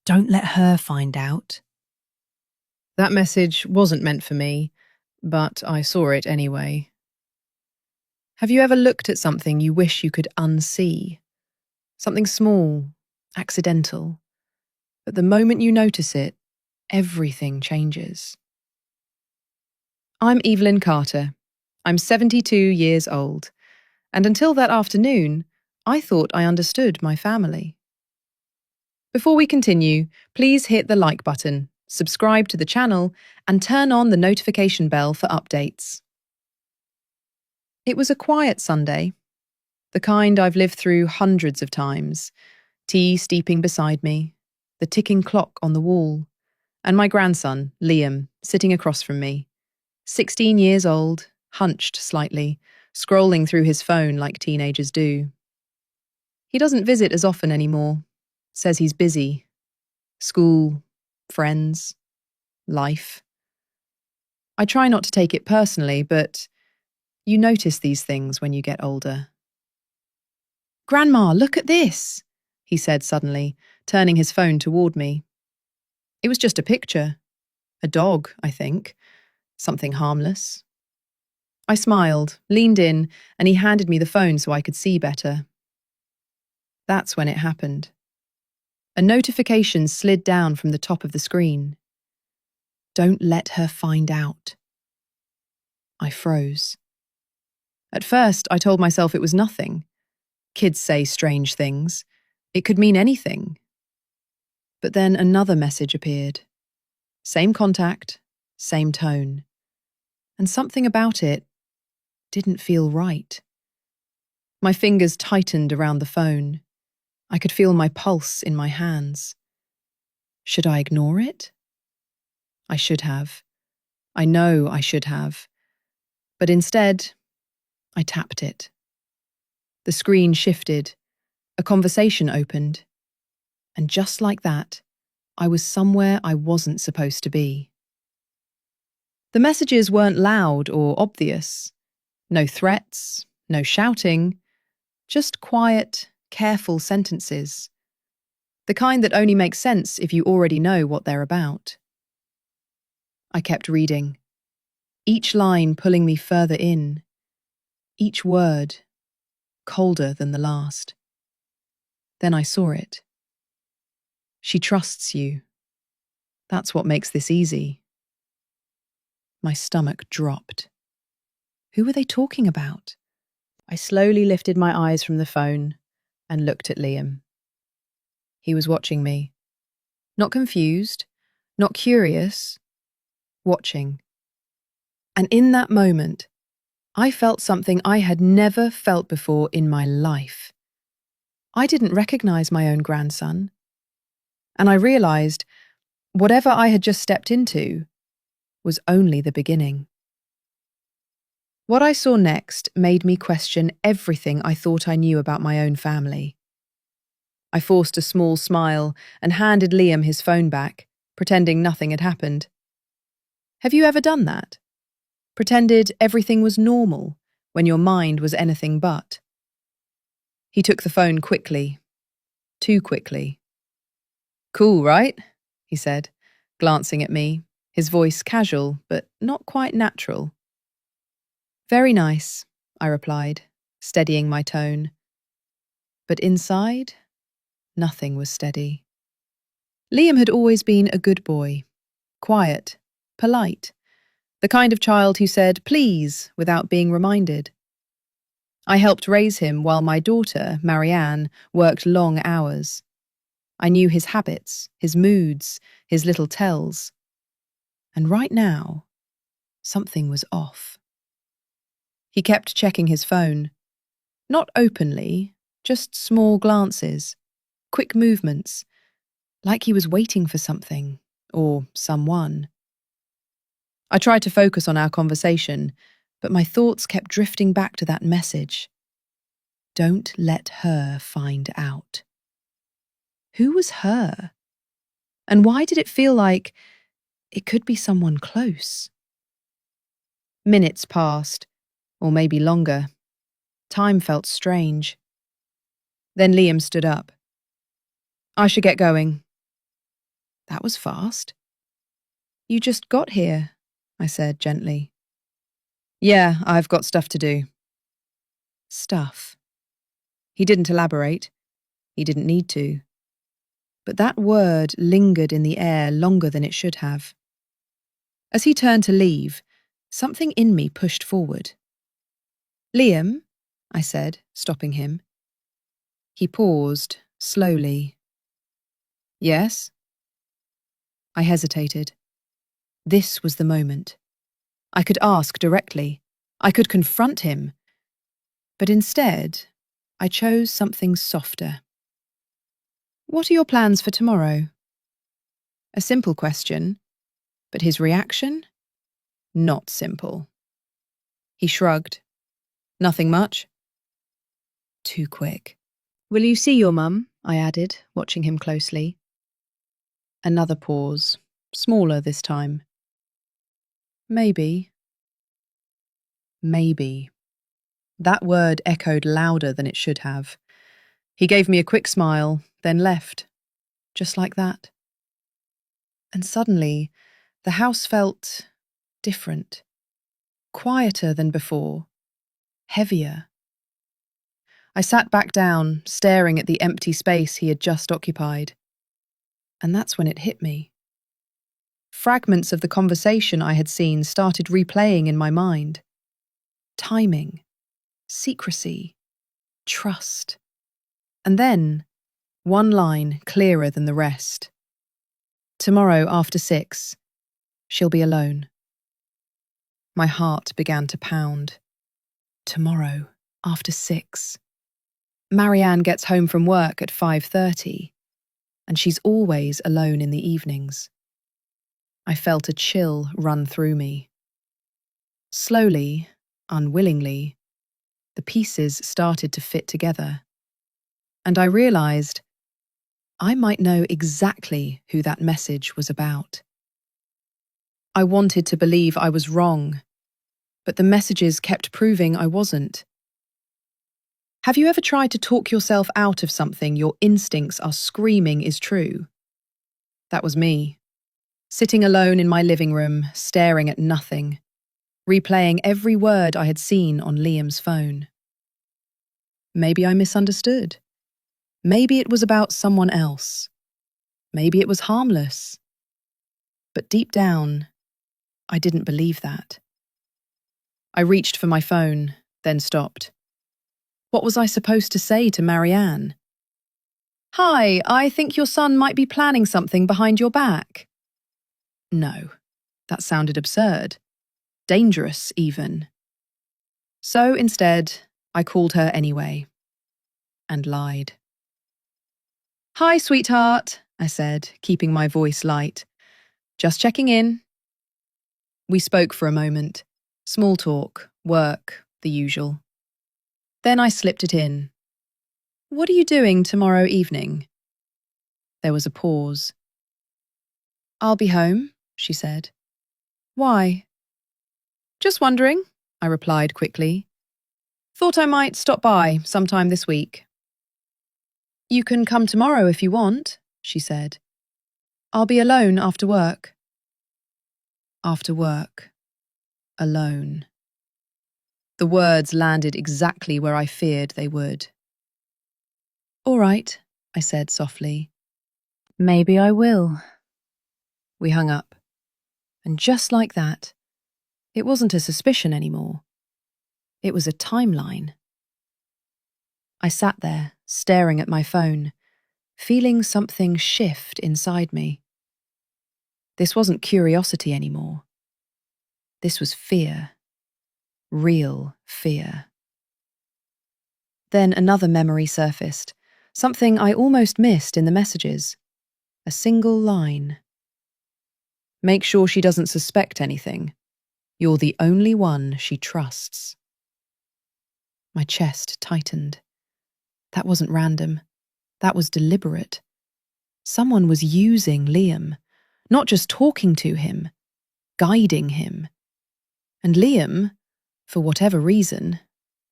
Don't let her find out. That message wasn't meant for me, but I saw it anyway. Have you ever looked at something you wish you could unsee? Something small, accidental, but the moment you notice it, everything changes. I'm Evelyn Carter. I'm 72 years old, and until that afternoon, I thought I understood my family. Before we continue, please hit the like button, subscribe to the channel, and turn on the notification bell for updates. It was a quiet Sunday, the kind I've lived through hundreds of times. Tea steeping beside me, the ticking clock on the wall, and my grandson, Liam, sitting across from me. 16 years old, hunched slightly, scrolling through his phone like teenagers do. He doesn't visit as often anymore, says he's busy. School, friends, life. I try not to take it personally, but you notice these things when you get older. "Grandma, look at this," he said suddenly, turning his phone toward me. It was just a picture. A dog, I think. Something harmless. I smiled, leaned in, and he handed me the phone so I could see better. That's when it happened. A notification slid down from the top of the screen. "Don't let her find out." I froze. At first, I told myself it was nothing. Kids say strange things. It could mean anything. But then another message appeared. Same contact, same tone. And something about it didn't feel right. My fingers tightened around the phone. I could feel my pulse in my hands. Should I ignore it? I should have. I know I should have. But instead, I tapped it. The screen shifted. A conversation opened. And just like that, I was somewhere I wasn't supposed to be. The messages weren't loud or obvious. No threats, no shouting, just quiet, careful sentences. The kind that only make sense if you already know what they're about. I kept reading, each line pulling me further in, each word colder than the last. Then I saw it. She trusts you. That's what makes this easy. My stomach dropped. Who were they talking about? I slowly lifted my eyes from the phone and looked at Liam. He was watching me. Not confused, not curious, watching. And in that moment, I felt something I had never felt before in my life. I didn't recognize my own grandson. And I realized whatever I had just stepped into was only the beginning. What I saw next made me question everything I thought I knew about my own family. I forced a small smile and handed Liam his phone back, pretending nothing had happened. Have you ever done that? Pretended everything was normal when your mind was anything but? He took the phone quickly. Too quickly. "Cool, right?" he said, glancing at me, his voice casual but not quite natural. "Very nice," I replied, steadying my tone. But inside, nothing was steady. Liam had always been a good boy, quiet, polite, the kind of child who said please without being reminded. I helped raise him while my daughter, Marianne, worked long hours. I knew his habits, his moods, his little tells. And right now, something was off. He kept checking his phone. Not openly, just small glances, quick movements, like he was waiting for something, or someone. I tried to focus on our conversation, but my thoughts kept drifting back to that message. Don't let her find out. Who was her? And why did it feel like it could be someone close? Minutes passed, or maybe longer. Time felt strange. Then Liam stood up. "I should get going." That was fast. You just got here, I said gently. Yeah, I've got stuff to do. Stuff. He didn't elaborate. He didn't need to. But that word lingered in the air longer than it should have. As he turned to leave, something in me pushed forward. Liam, I said, stopping him. He paused, slowly. Yes? I hesitated. This was the moment. I could ask directly. I could confront him. But instead, I chose something softer. What are your plans for tomorrow? A simple question, but his reaction? Not simple. He shrugged. Nothing much. Too quick. Will you see your mum? I added, watching him closely. Another pause, smaller this time. Maybe. Maybe. That word echoed louder than it should have. He gave me a quick smile, then left. Just like that. And suddenly, the house felt different. Quieter than before. Heavier. I sat back down, staring at the empty space he had just occupied. And that's when it hit me. Fragments of the conversation I had seen started replaying in my mind. Timing. Secrecy. Trust. And then, one line clearer than the rest. Tomorrow after 6, she'll be alone. My heart began to pound. Tomorrow after 6. Marianne gets home from work at 5:30, and she's always alone in the evenings. I felt a chill run through me. Slowly, unwillingly, the pieces started to fit together. And I realized I might know exactly who that message was about. I wanted to believe I was wrong, but the messages kept proving I wasn't. Have you ever tried to talk yourself out of something your instincts are screaming is true? That was me, sitting alone in my living room, staring at nothing, replaying every word I had seen on Liam's phone. Maybe I misunderstood. Maybe it was about someone else. Maybe it was harmless. But deep down, I didn't believe that. I reached for my phone, then stopped. What was I supposed to say to Marianne? Hi, I think your son might be planning something behind your back. No, that sounded absurd. Dangerous, even. So instead, I called her anyway. And lied. Hi, sweetheart, I said, keeping my voice light. Just checking in. We spoke for a moment. Small talk, work, the usual. Then I slipped it in. What are you doing tomorrow evening? There was a pause. I'll be home, she said. Why? Just wondering, I replied quickly. Thought I might stop by sometime this week. You can come tomorrow if you want, she said. I'll be alone after work. After work. Alone. The words landed exactly where I feared they would. All right, I said softly. Maybe I will. We hung up. And just like that, it wasn't a suspicion anymore. It was a timeline. I sat there, staring at my phone, feeling something shift inside me. This wasn't curiosity anymore. This was fear. Real fear. Then another memory surfaced, something I almost missed in the messages. A single line. Make sure she doesn't suspect anything. You're the only one she trusts. My chest tightened. That wasn't random. That was deliberate. Someone was using Liam, not just talking to him, guiding him. And Liam, for whatever reason,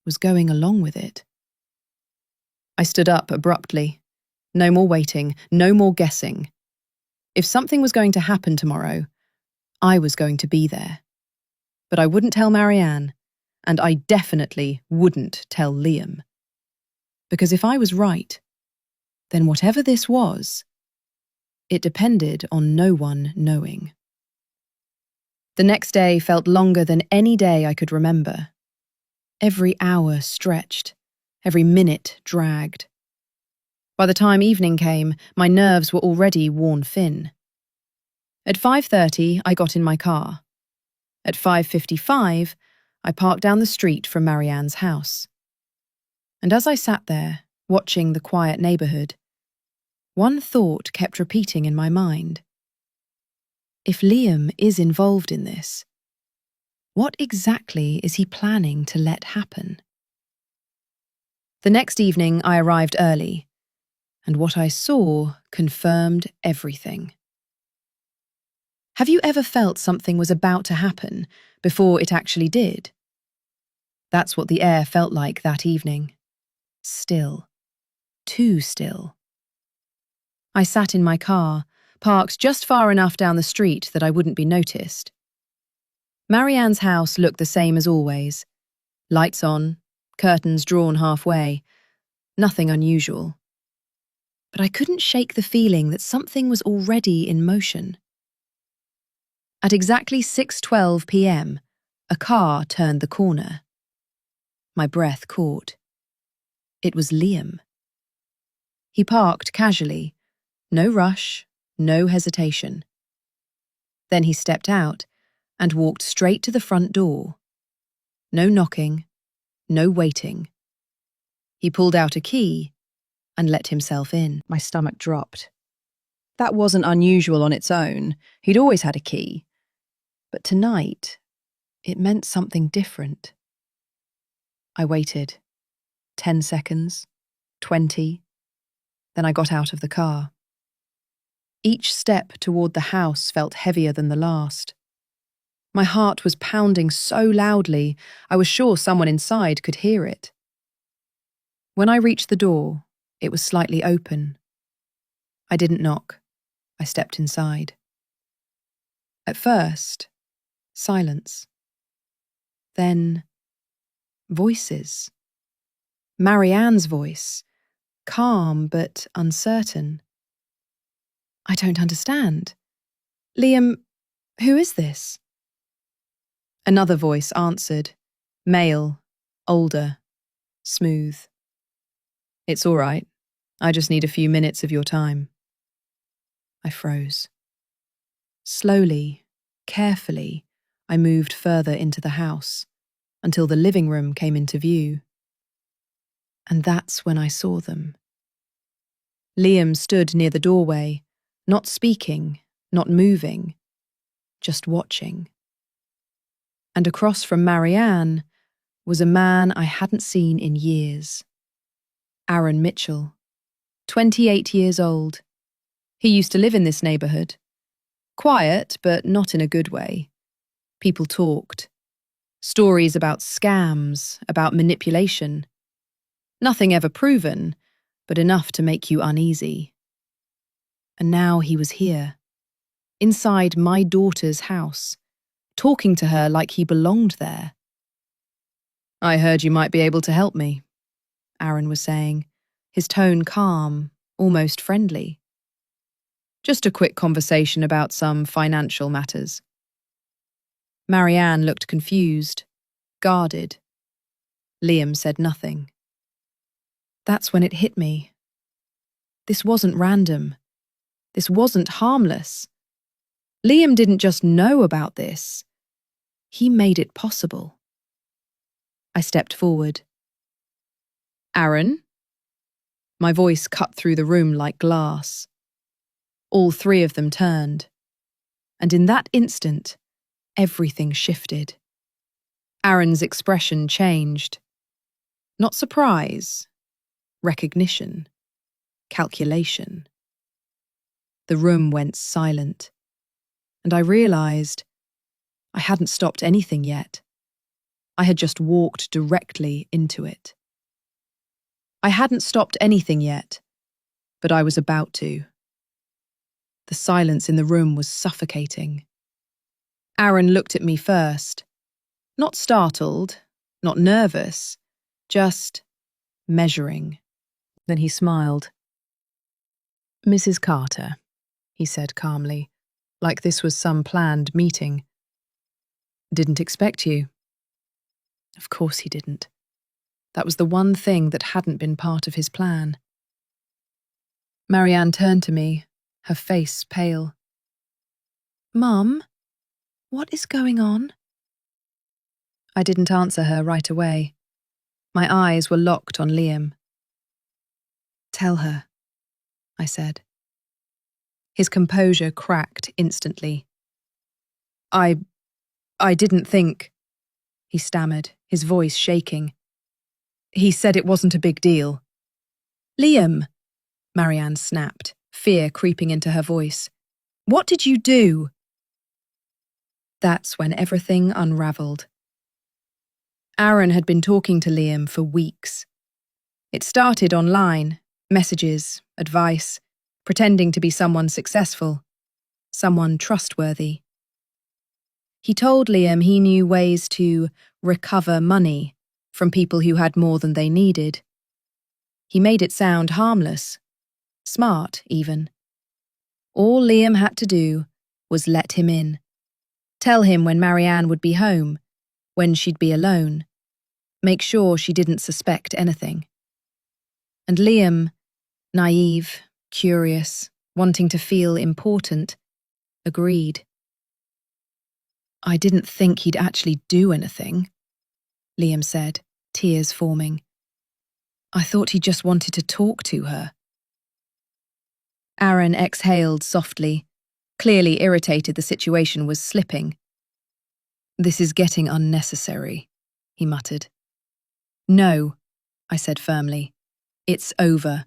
was going along with it. I stood up abruptly. No more waiting, no more guessing. If something was going to happen tomorrow, I was going to be there. But I wouldn't tell Marianne, and I definitely wouldn't tell Liam. Because if I was right, then whatever this was, it depended on no one knowing. The next day felt longer than any day I could remember. Every hour stretched, every minute dragged. By the time evening came, my nerves were already worn thin. At 5:30, I got in my car. At 5:55, I parked down the street from Marianne's house. And as I sat there, watching the quiet neighbourhood, one thought kept repeating in my mind. If Liam is involved in this, what exactly is he planning to let happen? The next evening, I arrived early, and what I saw confirmed everything. Have you ever felt something was about to happen before it actually did? That's what the air felt like that evening. Still. Too still. I sat in my car, parked just far enough down the street that I wouldn't be noticed. Marianne's house looked the same as always. Lights on, curtains drawn halfway. Nothing unusual. But I couldn't shake the feeling that something was already in motion. At exactly 6:12 p.m., a car turned the corner. My breath caught. It was Liam. He parked casually. No rush, no hesitation. Then he stepped out and walked straight to the front door. No knocking, no waiting. He pulled out a key and let himself in. My stomach dropped. That wasn't unusual on its own. He'd always had a key. But tonight, it meant something different. I waited. 10 seconds, 20. Then I got out of the car. Each step toward the house felt heavier than the last. My heart was pounding so loudly, I was sure someone inside could hear it. When I reached the door, it was slightly open. I didn't knock. I stepped inside. At first, silence. Then, voices. Marianne's voice, calm but uncertain. I don't understand. Liam, who is this? Another voice answered, male, older, smooth. It's all right. I just need a few minutes of your time. I froze. Slowly, carefully, I moved further into the house, until the living room came into view. And that's when I saw them. Liam stood near the doorway, not speaking, not moving, just watching. And across from Marianne was a man I hadn't seen in years. Aaron Mitchell, 28 years old. He used to live in this neighbourhood. Quiet, but not in a good way. People talked. Stories about scams, about manipulation. Nothing ever proven, but enough to make you uneasy. And now he was here, inside my daughter's house, talking to her like he belonged there. I heard you might be able to help me, Aaron was saying, his tone calm, almost friendly. Just a quick conversation about some financial matters. Marianne looked confused, guarded. Liam said nothing. That's when it hit me. This wasn't random. This wasn't harmless. Liam didn't just know about this. He made it possible. I stepped forward. Aaron? My voice cut through the room like glass. All three of them turned. And in that instant, everything shifted. Aaron's expression changed. Not surprise, recognition, calculation. The room went silent, and I realized I hadn't stopped anything yet. I had just walked directly into it. I hadn't stopped anything yet, but I was about to. The silence in the room was suffocating. Aaron looked at me first. Not startled, not nervous, just measuring. Then he smiled. "Mrs. Carter," he said calmly, like this was some planned meeting. "Didn't expect you." Of course he didn't. That was the one thing that hadn't been part of his plan. Marianne turned to me, her face pale. "Mum, what is going on?" I didn't answer her right away. My eyes were locked on Liam. "Tell her," I said. His composure cracked instantly. I didn't think," he stammered, his voice shaking. "He said it wasn't a big deal." "Liam," Marianne snapped, fear creeping into her voice. "What did you do?" That's when everything unraveled. Aaron had been talking to Liam for weeks. It started online, messages, advice, pretending to be someone successful, someone trustworthy. He told Liam he knew ways to recover money from people who had more than they needed. He made it sound harmless, smart even. All Liam had to do was let him in. Tell him when Marianne would be home, when she'd be alone. Make sure she didn't suspect anything. And Liam, naive, curious, wanting to feel important, agreed. "I didn't think he'd actually do anything," Liam said, tears forming. "I thought he just wanted to talk to her." Aaron exhaled softly, clearly irritated the situation was slipping. "This is getting unnecessary," he muttered. "No," I said firmly. "It's over."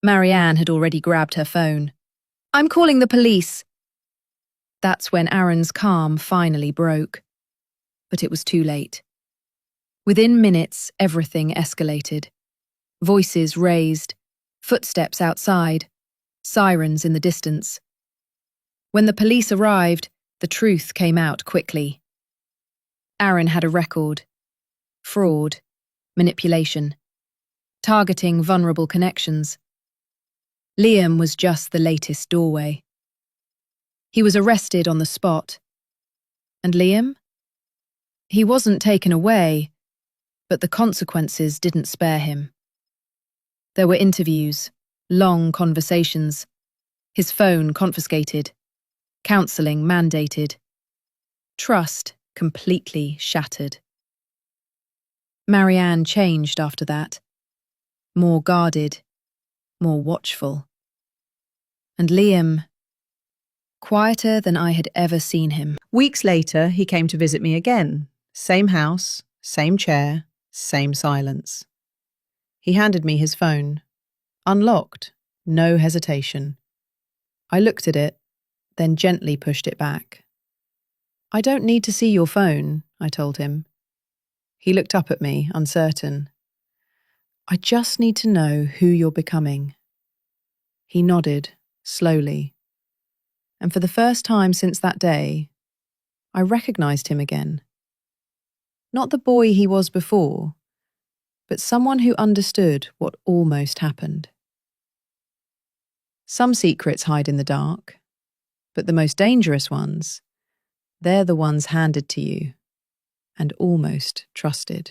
Marianne had already grabbed her phone. "I'm calling the police." That's when Aaron's calm finally broke. But it was too late. Within minutes, everything escalated. Voices raised, footsteps outside, sirens in the distance. When the police arrived, the truth came out quickly. Aaron had a record. Fraud, manipulation, targeting vulnerable connections. Liam was just the latest doorway. He was arrested on the spot. And Liam? He wasn't taken away, but the consequences didn't spare him. There were interviews, long conversations, his phone confiscated, counselling mandated, trust completely shattered. Marianne changed after that, more guarded, more watchful. And Liam, quieter than I had ever seen him. Weeks later, he came to visit me again. Same house, same chair, same silence. He handed me his phone. Unlocked, no hesitation. I looked at it, then gently pushed it back. "I don't need to see your phone," I told him. He looked up at me, uncertain. "I just need to know who you're becoming." He nodded, slowly. And for the first time since that day, I recognized him again. Not the boy he was before, but someone who understood what almost happened. Some secrets hide in the dark, but the most dangerous ones, they're the ones handed to you and almost trusted.